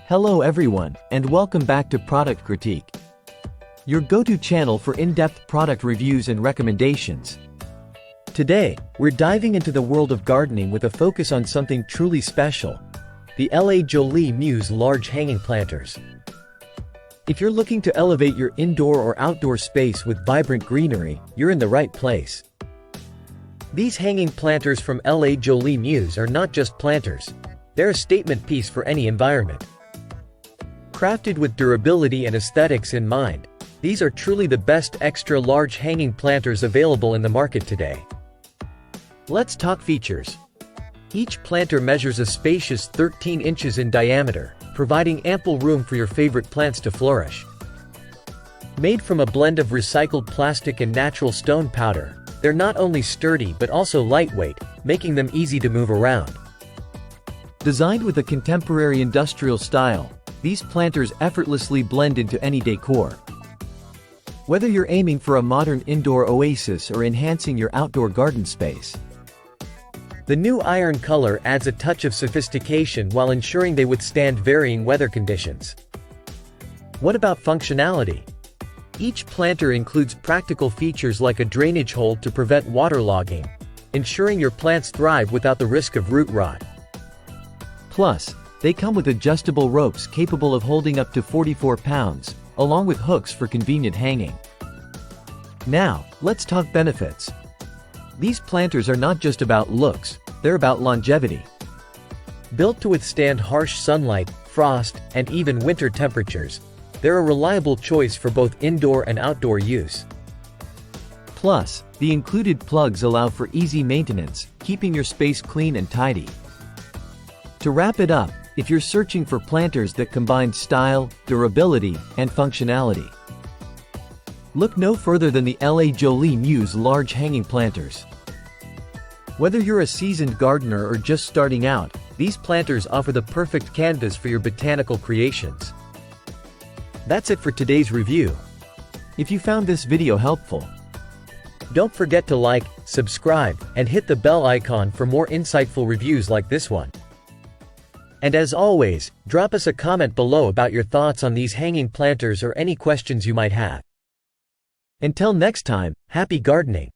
Hello everyone, and welcome back to Product Critique, your go-to channel for in-depth product reviews and recommendations. Today, we're diving into the world of gardening with a focus on something truly special: the JOLIE Muse large hanging planters. If you're looking to elevate your indoor or outdoor space with vibrant greenery, you're in the right place. These hanging planters from JOLIE Muse are not just planters. They're a statement piece for any environment. Crafted with durability and aesthetics in mind, these are truly the best extra-large hanging planters available in the market today. Let's talk features. Each planter measures a spacious 13 inches in diameter, providing ample room for your favorite plants to flourish. Made from a blend of recycled plastic and natural stone powder, they're not only sturdy but also lightweight, making them easy to move around. Designed with a contemporary industrial style, these planters effortlessly blend into any decor. Whether you're aiming for a modern indoor oasis or enhancing your outdoor garden space, the new iron color adds a touch of sophistication while ensuring they withstand varying weather conditions. What about functionality? Each planter includes practical features like a drainage hole to prevent waterlogging, ensuring your plants thrive without the risk of root rot. Plus, they come with adjustable ropes capable of holding up to 44 pounds, along with hooks for convenient hanging. Now, let's talk benefits. These planters are not just about looks, they're about longevity. Built to withstand harsh sunlight, frost, and even winter temperatures, they're a reliable choice for both indoor and outdoor use. Plus, the included plugs allow for easy maintenance, keeping your space clean and tidy. To wrap it up, if you're searching for planters that combine style, durability, and functionality, look no further than the JOLIE Muse large hanging planters. Whether you're a seasoned gardener or just starting out, these planters offer the perfect canvas for your botanical creations. That's it for today's review. If you found this video helpful, don't forget to like, subscribe, and hit the bell icon for more insightful reviews like this one. And as always, drop us a comment below about your thoughts on these hanging planters or any questions you might have. Until next time, happy gardening!